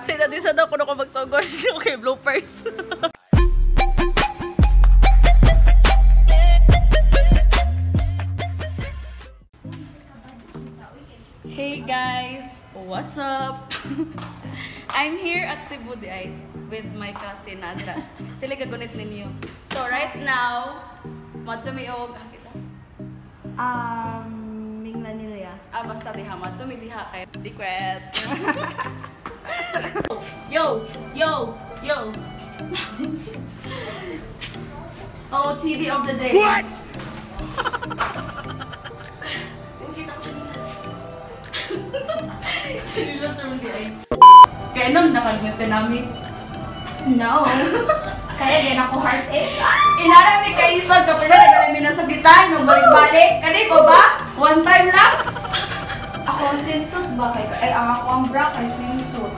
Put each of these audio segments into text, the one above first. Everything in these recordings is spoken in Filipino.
Say na di sa daw kuno ko magsugod. Okay, bloopers. Hey guys, what's up? I'm here at Cebu with my cousin Andras. Sila gagunit ninyo. So right now, matumiog kita. Minglan nila. Basta diha matumidiha kay secret. Yo, yo, yo. OTD of the day. What? Kita ko chinilas from the eye. Kaya nung nakag-mefe namin. No. Kaya din ako heartache. Inarami kayo ito. Kapila na galing din sa gitan. Nung balik-balik. Kani ko ba? One time lang? Ako swimsuit ba? Ay, ako ang bra kay swimsuit.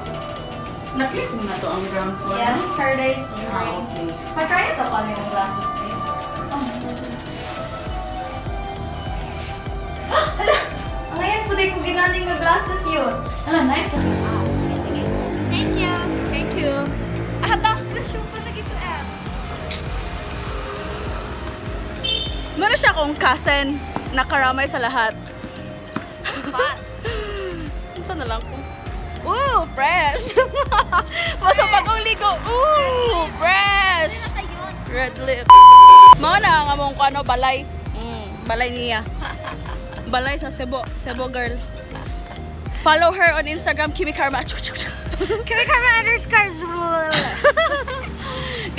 Na-click mo na to ang ground floor? Yes, third day is okay. Pa-try ito ka na yung glasses ko. Hala! Ngayon po din ko ginaling ng glasses yun. Hala, nice na. Sige. Thank you. Thank you. Ahata! Lasyo pa na gito eh. Meron siya akong cousin na karamay sa lahat. Fat. Saan na lang ko? Ooh, fresh! Masok akong ligo. Ooh, fresh! Red lip. Mga na ang among ano, balay. Balay niya. Balay sa Cebu. Cebu girl. Follow her on Instagram, Kimi Karma. Kimi Karma _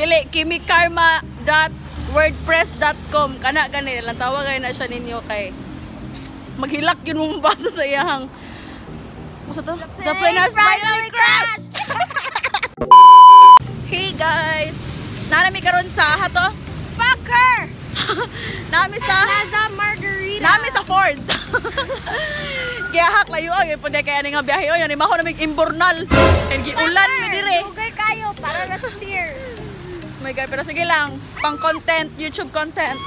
Dili, kimikarma.wordpress.com. Kana gani lang tawag na siya ninyo kay maghilak yun mong basa sa iyang. Musa to? The plane has finally crashed! Hey guys! Nanami karon sa hato? Fuck her! Nami sa Plaza Margarita. Nami sa Ford. Kaya hak layo ang ipunde kaya ni nga biyahe oy ni maho na mig imbornal. Kay giulan mi dire. Dugay kayo para na stairs. My God, pero sige lang, pang content, YouTube content.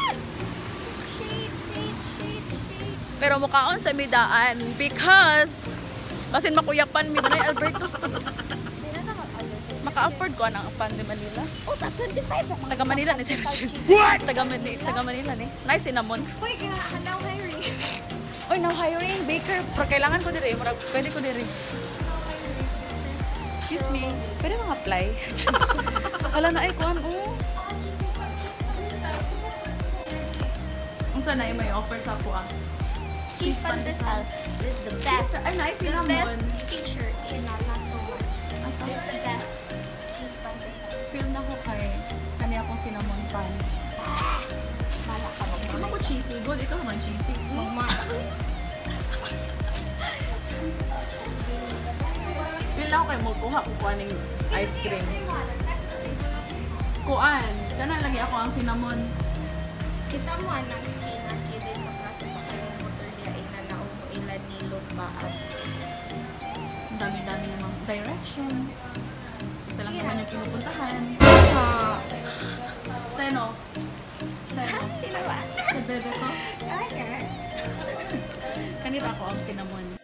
Pero mukhaon sa midaan because basin makuyapan mi manay Alberto's maka-afford ko ang pan de Manila. Oh, 25 ako. Taga Manila ni Sir. What? Taga Manila ni. Nice cinnamon. Hoy, now hiring. Oy, now hiring baker. Pero kailangan ko dire, murag pwede ko dire. Excuse me. Pwede mga apply. Wala na ay kuan oh. Unsa na may offer sa ako ah? Cheese pandesal. This is the best. Ay, nice The cinnamon. best feature in not so much. This is the best. Cheese pandesal. Feel na ko kay kani akong cinnamon pan. Bala ka ba? Ano ko cheesy? Good, ito naman cheesy. Mama. Feel na ko kay mo kuha ko kuaning ice cream. Kuan, kana lagi ako ang cinnamon. Kita mo ang skin ang kidid sa klase sa kanyang motor niya ay nanaong mo ilan nilog pa at Ang dami-dami namang directions. Isa lang naman yung pinupuntahan. Seno? Seno? sino ba? Sa bebe ko? Kaya. Kanita ako ang cinnamon.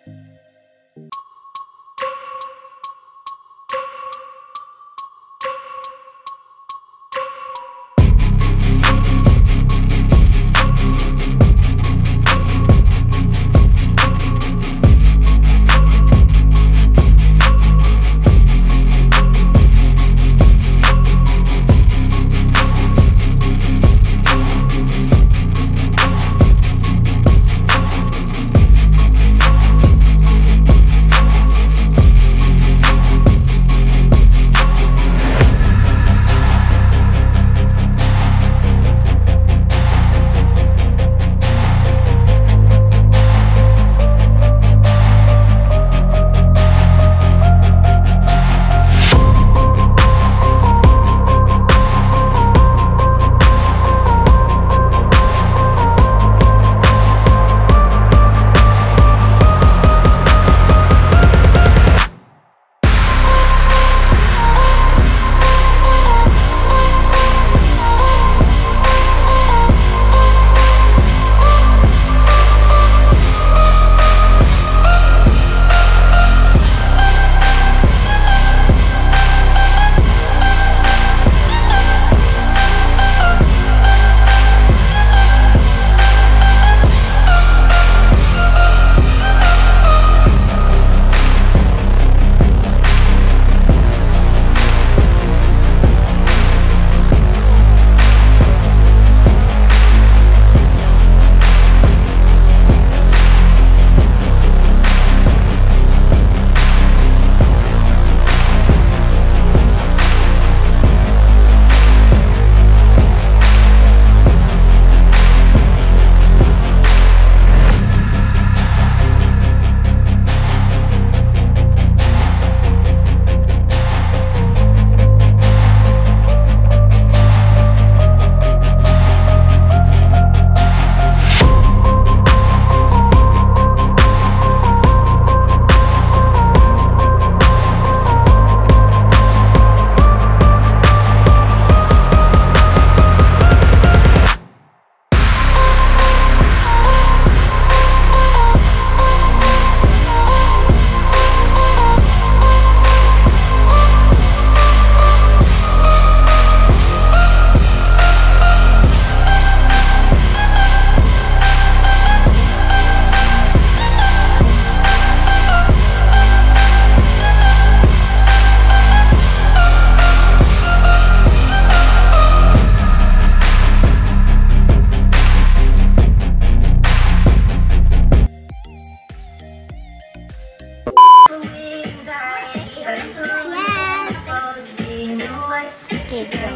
Sige.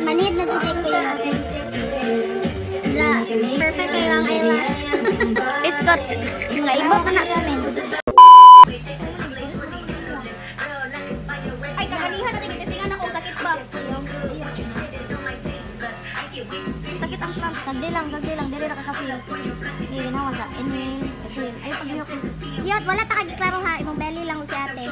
Manid na today ko yun. Perfect kayo ang eyelash. Iskot. Nga ibot na sa amin. Ay, kaganihan natin kitisingan ako. Sakit ba? Sakit ang cramp. Sagdi lang. Dili na kakapil. Hindi, ginawa sa inhale. Ayaw pag-ihok. Yot, wala ta kagiklaro ha. Ibang belly lang si ate.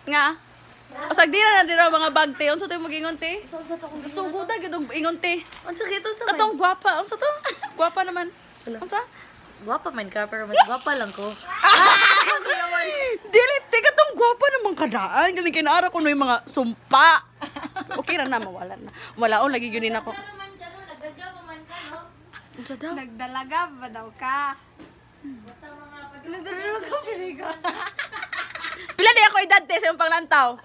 Nga. Usag di na dira mga bag te. Unsa to magingon te? Sugo da gyud ingon te. Unsa gito sa Katong gwapa. Unsa to? Gwapa naman. Unsa? Gwapa man ka pero mas gwapa lang ko. Dili te katong gwapa naman kadaan. Galing kinaara ko no yung mga sumpa. Okay ra na mawala na. Walaon lagi gyud din ako. Unsa daw? Nagdalaga ba daw ka? Nagdalaga pa rin ka. Pila di ako edad te sa iyong panglantaw.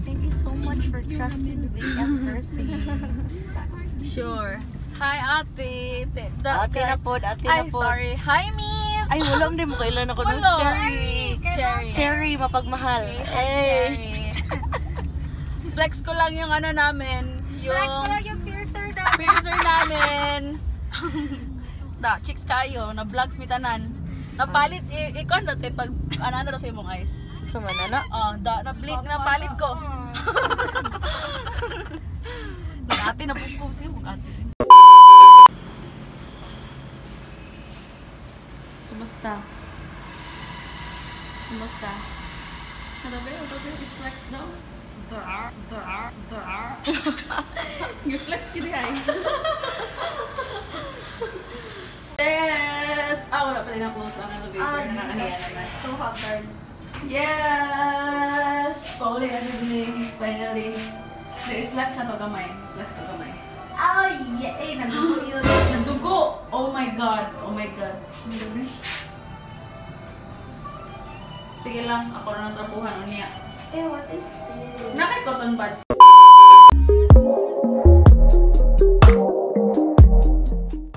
Thank you so much for trusting me as person. Sure. Hi ate. Ate na pod. Ay, sorry. Hi miss. Ay, wala din mo kailan ako ng Wala. cherry. Cherry, mapagmahal. Cherry. Flex ko lang yung ano namin. Yung piercer namin. Da, chicks kayo, na vlogs mi tanan. Napalit ikaw dati pag ano daw sa imong eyes. Sa manana? Na blink na palit ko. Ate na po ko sige mo ate. Kumusta? Ano ba? I-flex daw. I-flex kini ay. Yes! Wala pa rin na close ang elevator. Nakakahiya naman. So hot guard. Yes! Pauli na din finally. I-flex na to gamay. I-flex to gamay. Oh, yeah. Eh, nadugo yun. Nadugo! Oh my God! Sige lang, ako na natrapuhan o niya. Eh, what is this? Nakay cotton buds.